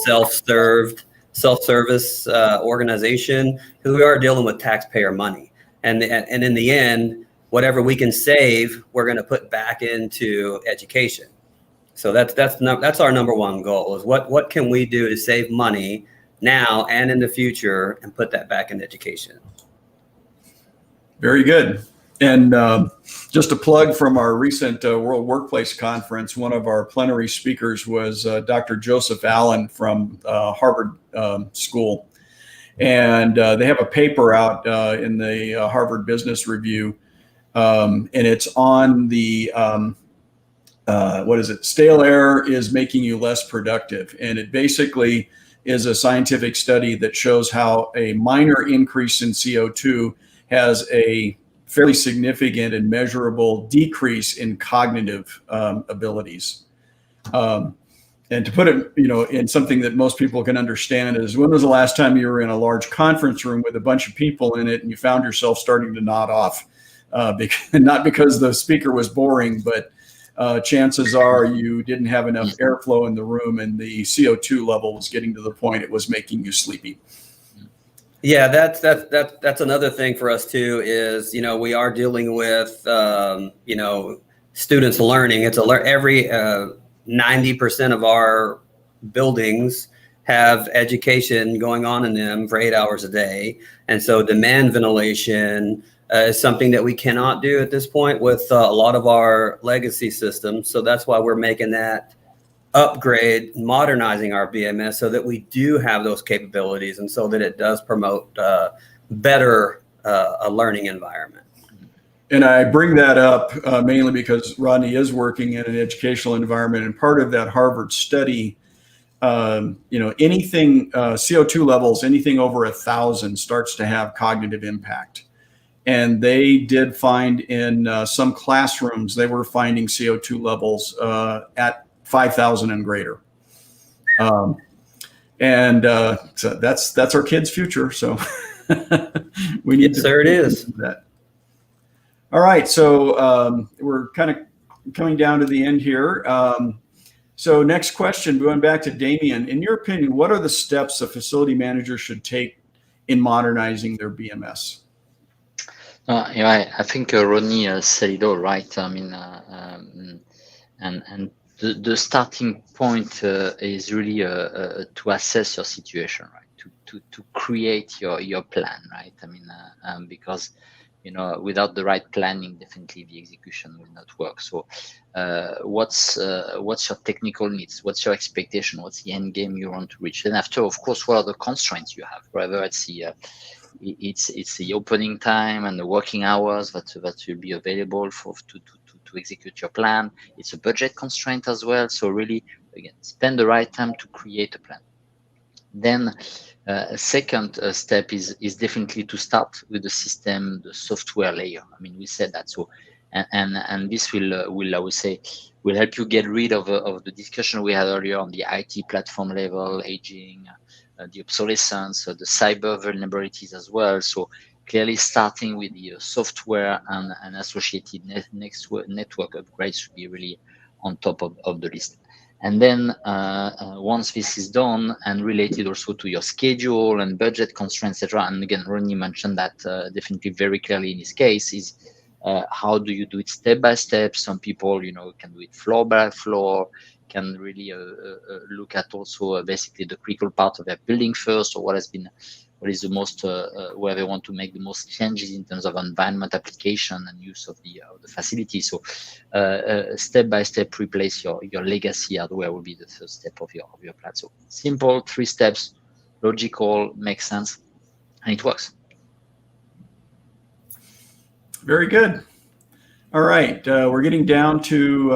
self-service organization, because we are dealing with taxpayer money, and in the end, whatever we can save, we're going to put back into education. So that's our number one goal, is what can we do to save money now and in the future and put that back in education. Very good. And just a plug from our recent World Workplace Conference, one of our plenary speakers was Dr. Joseph Allen from Harvard School. And they have a paper out in the Harvard Business Review, and it's on the, stale air is making you less productive. And it basically is a scientific study that shows how a minor increase in CO2 has a fairly significant and measurable decrease in cognitive abilities. And to put it, in something that most people can understand is, when was the last time you were in a large conference room with a bunch of people in it and you found yourself starting to nod off? Not because the speaker was boring, but chances are you didn't have enough airflow in the room and the CO2 level was getting to the point it was making you sleepy. Yeah, that's another thing for us too, is, we are dealing with, students learning. It's every 90% of our buildings have education going on in them for 8 hours a day. And so demand ventilation is something that we cannot do at this point with a lot of our legacy systems. So that's why we're making that upgrade, modernizing our BMS so that we do have those capabilities and so that it does promote better a learning environment. And I bring that up mainly because Rodney is working in an educational environment, and part of that Harvard study, anything CO2 levels, anything over 1,000 starts to have cognitive impact. And they did find in some classrooms, they were finding CO2 levels at 5,000 and greater. So that's our kids' future. So we need to. There it is. That. All right, so we're kind of coming down to the end here. So next question, going back to Damien. In your opinion, what are the steps a facility manager should take in modernizing their BMS? I think Ronnie said it all right. I mean, and the starting point is really to assess your situation, right? To create your plan, right? I mean, because without the right planning, definitely the execution will not work. So, what's your technical needs? What's your expectation? What's the end game you want to reach? And after, of course, what are the constraints you have? Whether it's the opening time and the working hours that will be available to execute your plan. It's a budget constraint as well. So really, again, spend the right time to create a plan. Then a second step is definitely to start with the system, the software layer. I mean, we said that. So, and this will I would say, will help you get rid of the discussion we had earlier on the IT platform level, aging, the obsolescence, the cyber vulnerabilities as well. So clearly starting with the software and associated network upgrades should be really on top of the list. And then once this is done and related also to your schedule and budget constraints, etc. And again, Ronnie mentioned that definitely very clearly in his case is how do you do it step by step? Some people, can do it floor by floor, can really look at also basically the critical part of their building first, or what is the most where they want to make the most changes in terms of environment application and use of the facility. So step by step replace your legacy hardware will be the first step of your plan. So simple 3 steps, logical, makes sense, and it works. Very good. All right, we're getting down to,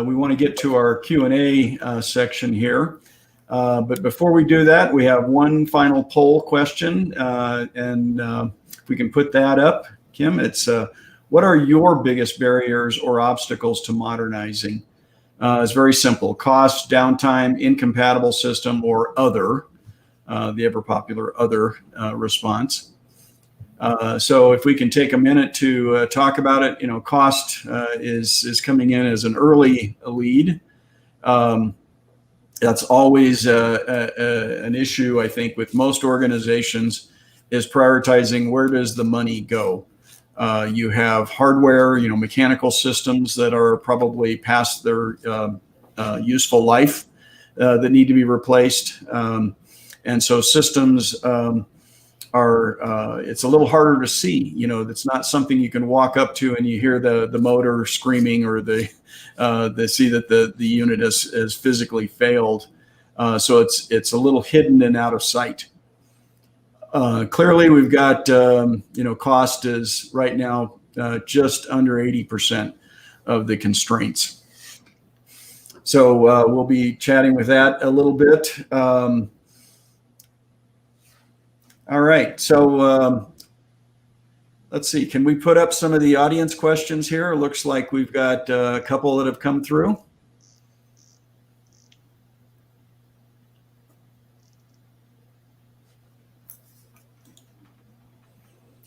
we want to get to our Q&A section here. But before we do that, we have one final poll question. And if we can put that up, Kim, it's what are your biggest barriers or obstacles to modernizing? It's very simple: cost, downtime, incompatible system, or other, the ever popular other response. So if we can take a minute to talk about it, cost is coming in as an early lead. That's always an issue, I think, with most organizations, is prioritizing where does the money go. You have hardware, mechanical systems that are probably past their useful life that need to be replaced. And so systems it's a little harder to see. It's not something you can walk up to and you hear the motor screaming, or they see that the unit has physically failed. So it's a little hidden and out of sight. Clearly, we've got cost is right now just under 80% of the constraints. So we'll be chatting with that a little bit. All right, so let's see. Can we put up some of the audience questions here? It looks like we've got a couple that have come through.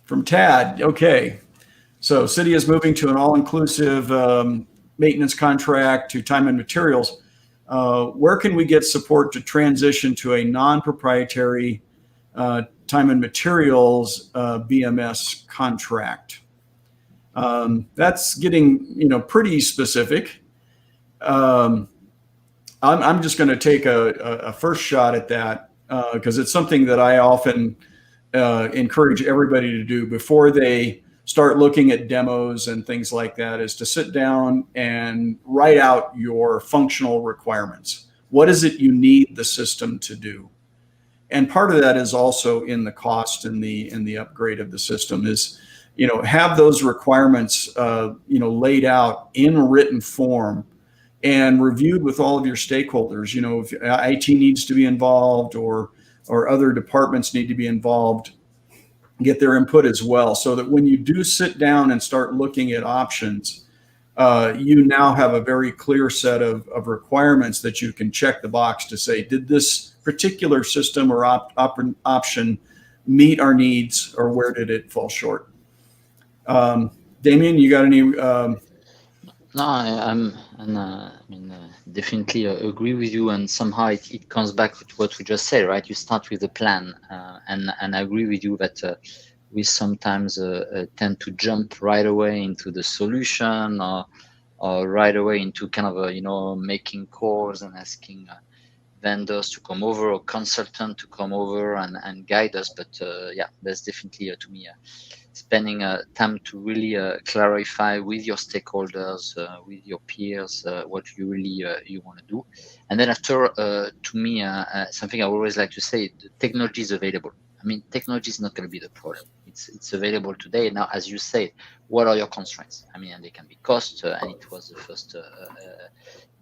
From Tad, okay. So city is moving to an all-inclusive maintenance contract to time and materials. Where can we get support to transition to a non-proprietary time and materials BMS contract? That's getting pretty specific. I'm just going to take a first shot at that because it's something that I often encourage everybody to do before they start looking at demos and things like that, is to sit down and write out your functional requirements. What is it you need the system to do? And part of that is also in the cost and the upgrade of the system is, have those requirements, laid out in written form and reviewed with all of your stakeholders. If IT needs to be involved or other departments need to be involved, get their input as well, so that when you do sit down and start looking at options, you now have a very clear set of requirements that you can check the box to say, did this particular system or option meet our needs, or where did it fall short? Damien, you got any? No, definitely agree with you, and somehow it comes back to what we just said, right? You start with a plan, and I agree with you that we sometimes tend to jump right away into the solution, or right away into kind of making calls and asking vendors to come over or consultant to come over and guide us. But yeah, there's definitely to me spending time to really clarify with your stakeholders, with your peers, what you really you want to do. And then after, to me, something I always like to say, the technology is available. Technology is not going to be the problem. It's available today. Now, as you say, what are your constraints? And they can be cost, and it was the first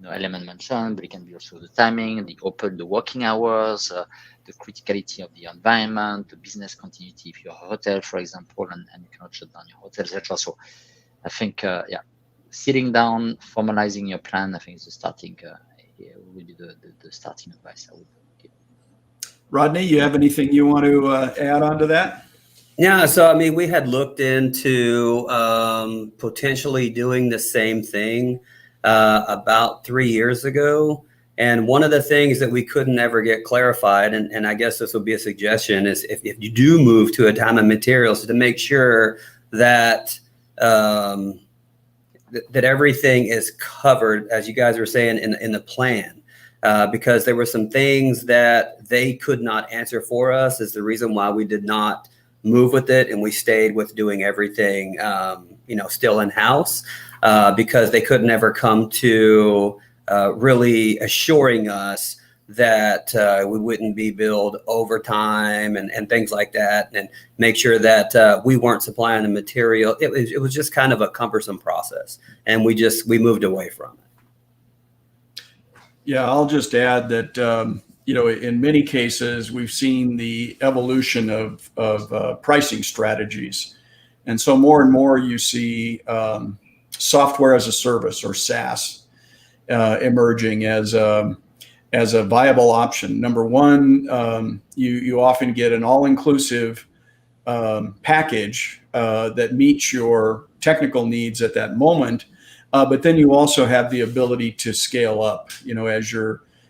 element mentioned, but it can be also the timing, the working hours, the criticality of the environment, the business continuity if you're a hotel, for example, and you cannot shut down your hotel, etc. So I think, sitting down, formalizing your plan, I think is the starting, will be the starting advice I would give. Rodney, you have anything you want to add on to that? Yeah, so we had looked into potentially doing the same thing about 3 years ago. And one of the things that we couldn't ever get clarified, and I guess this would be a suggestion, is if you do move to a time and materials, to make sure that that everything is covered, as you guys were saying, in the plan. Because there were some things that they could not answer for us, is the reason why we did not move with it, and we stayed with doing everything still in-house, because they could never come to really assuring us that we wouldn't be billed overtime and things like that, and make sure that we weren't supplying the material. It was just kind of a cumbersome process, and we moved away from it. Yeah, I'll just add that in many cases we've seen the evolution of pricing strategies, and so more and more you see software as a service, or SaaS, emerging as a viable option. Number one, you often get an all-inclusive package that meets your technical needs at that moment. But then you also have the ability to scale up,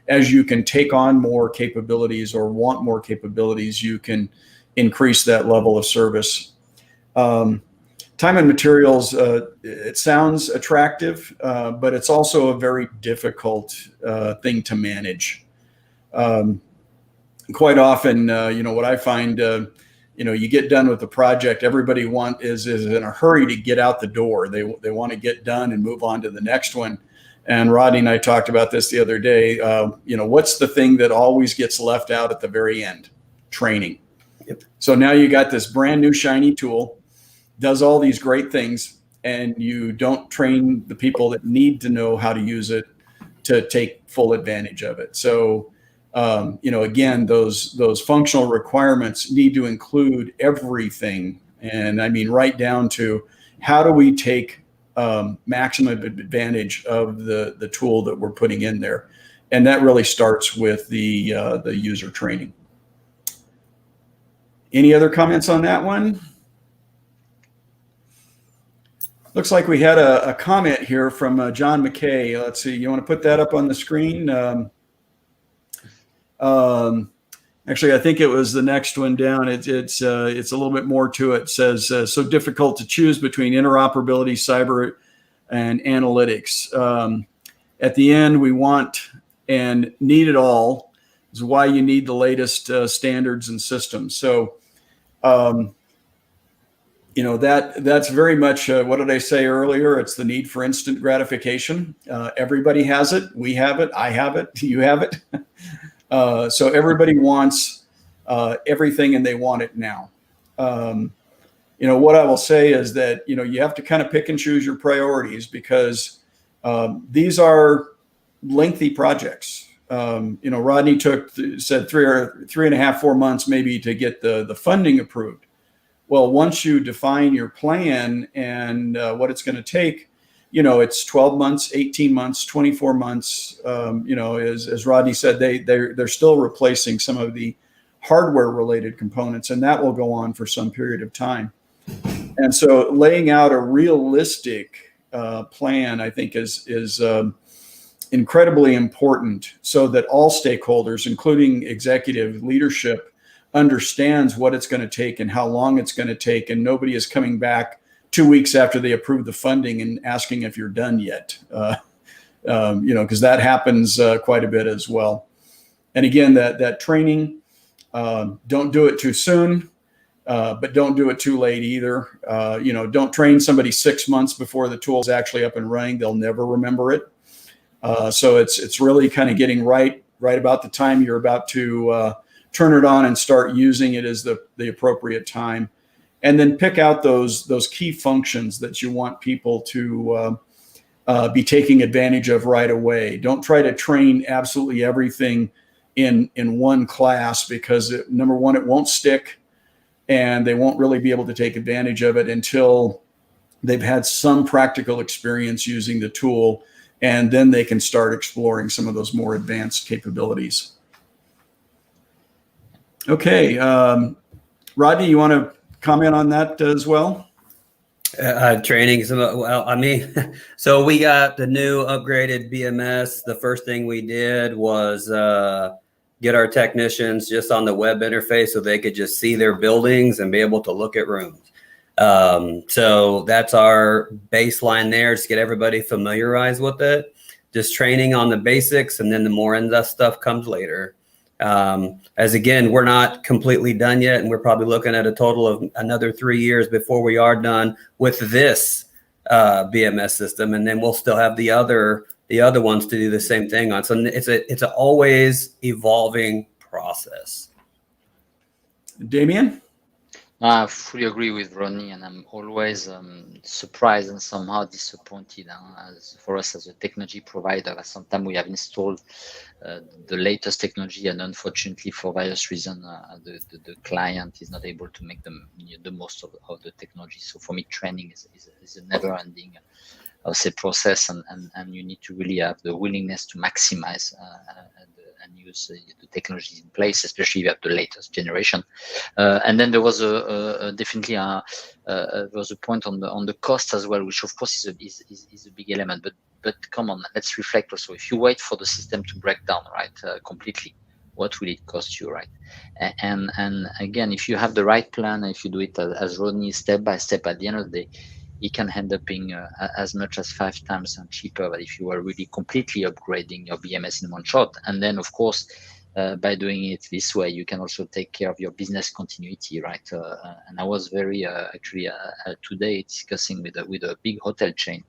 as you can take on more capabilities or want more capabilities, you can increase that level of service. Time and materials, it sounds attractive, but it's also a very difficult thing to manage. quite often, what I find, you get done with the project, everybody is in a hurry to get out the door. They want to get done and move on to the next one. And Rodney and I talked about this the other day. What's the thing that always gets left out at the very end? Training. Yep. So now you got this brand new shiny tool, does all these great things, and you don't train the people that need to know how to use it to take full advantage of it. So, again, those functional requirements need to include everything. And I mean, right down to how do we take maximum advantage of the tool that we're putting in there. And that really starts with the user training. Any other comments on that one? Looks like we had a comment here from John McKay. Let's see, you want to put that up on the screen? Actually, I think it was the next one down. It's a little bit more to it. It says, so difficult to choose between interoperability, cyber, and analytics. At the end, we want and need it all. Is why you need the latest standards and systems. So, that's very much, what did I say earlier? It's the need for instant gratification. Everybody has it. We have it. I have it. You have it. So everybody wants everything, and they want it now. What I will say is that, you have to kind of pick and choose your priorities, because these are lengthy projects. Rodney said 3.5, 4 months maybe to get the funding approved. Well, once you define your plan and what it's going to take, it's 12 months, 18 months, 24 months. As Rodney said, they're still replacing some of the hardware related components, and that will go on for some period of time. And so laying out a realistic plan, I think, is incredibly important, so that all stakeholders, including executive leadership, understands what it's going to take and how long it's going to take, and nobody is coming back 2 weeks after they approve the funding and asking if you're done yet, because that happens quite a bit as well. And again, that training, don't do it too soon, but don't do it too late either. Don't train somebody 6 months before the tool is actually up and running. They'll never remember it. So it's really kind of getting right about the time you're about to turn it on and start using it is the appropriate time. And then pick out those key functions that you want people to be taking advantage of right away. Don't try to train absolutely everything in one class, because number one, it won't stick, and they won't really be able to take advantage of it until they've had some practical experience using the tool, and then they can start exploring some of those more advanced capabilities. Okay, Rodney, you want to comment on that as well? Training. So we got the new upgraded BMS. The first thing we did was get our technicians just on the web interface so they could just see their buildings and be able to look at rooms. So that's our baseline there, just get everybody familiarized with it. Just training on the basics, and then the more in-depth stuff comes later. As again, we're not completely done yet, and we're probably looking at a total of another 3 years before we are done with this BMS system, and then we'll still have the other ones to do the same thing on. So it's a always evolving process. Damien? I fully agree with Ronnie, and I'm always surprised and somehow disappointed as for us as a technology provider. Sometimes we have installed the latest technology, and unfortunately, for various reasons, the client is not able to make the most of the technology. So for me, training is a never-ending, process, and you need to really have the willingness to maximize and use the technologies in place, especially if you have the latest generation. And then there was definitely there was a point on the cost as well, which of course is a big element. But come on, let's reflect also. If you wait for the system to break down, right, completely, what will it cost you, right? And again, if you have the right plan, if you do it as Rodney, step by step, at the end of the day, it can end up being as much as 5 times cheaper if you were really completely upgrading your BMS in one shot. And then, of course, by doing it this way, you can also take care of your business continuity, right? And I was very actually today discussing with a big hotel chain,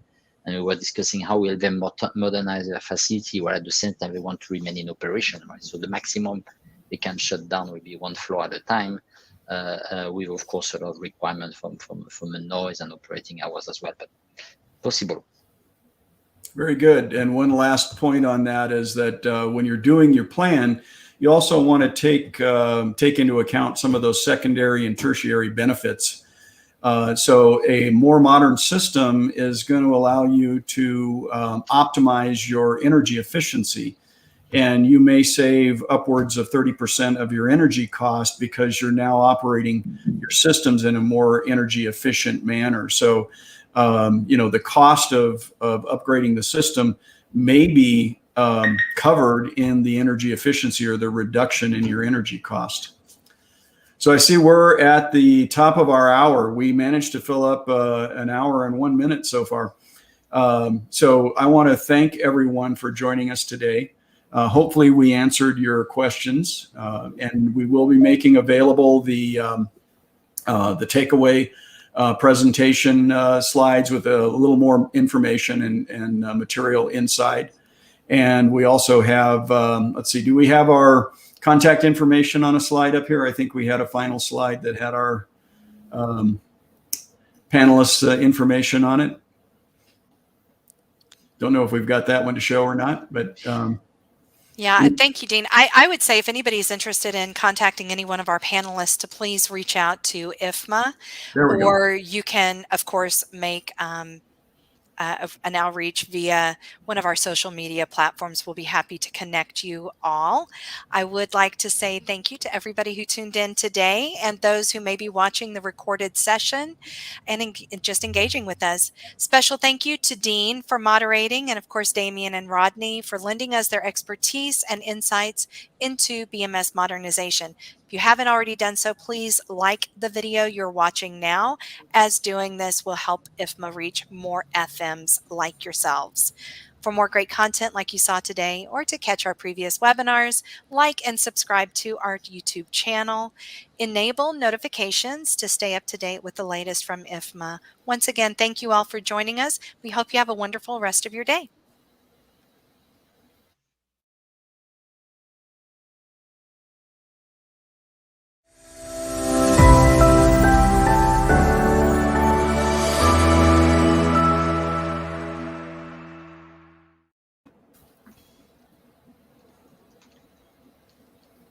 and we were discussing how will they modernize their facility while at the same time they want to remain in operation, right? So the maximum they can shut down will be one floor at a time, with of course a lot of requirements from the noise and operating hours as well, but possible. Very good. And one last point on that is that when you're doing your plan, you also want to take into account some of those secondary and tertiary benefits. So a more modern system is going to allow you to optimize your energy efficiency. And you may save upwards of 30% of your energy cost because you're now operating your systems in a more energy efficient manner. So the cost of upgrading the system may be covered in the energy efficiency or the reduction in your energy cost. So I see we're at the top of our hour. We managed to fill up an hour and 1 minute so far. So I want to thank everyone for joining us today. Hopefully we answered your questions, and we will be making available the takeaway presentation slides with a little more information and material inside. And we also have, let's see, do we have our contact information on a slide up here? I think we had a final slide that had our panelists' information on it. Don't know if we've got that one to show or not, but yeah, thank you, Dean. I would say if anybody's interested in contacting any one of our panelists, to please reach out to IFMA, or you can, of course, make an outreach via one of our social media platforms. We'll be happy to connect you all. I would like to say thank you to everybody who tuned in today and those who may be watching the recorded session and just engaging with us. Special thank you to Dean for moderating, and of course Damien and Rodney for lending us their expertise and insights into BMS modernization. If you haven't already done so, please like the video you're watching now, as doing this will help IFMA reach more FMs like yourselves. For more great content like you saw today, or to catch our previous webinars, like and subscribe to our YouTube channel. Enable notifications to stay up to date with the latest from IFMA. Once again, thank you all for joining us. We hope you have a wonderful rest of your day.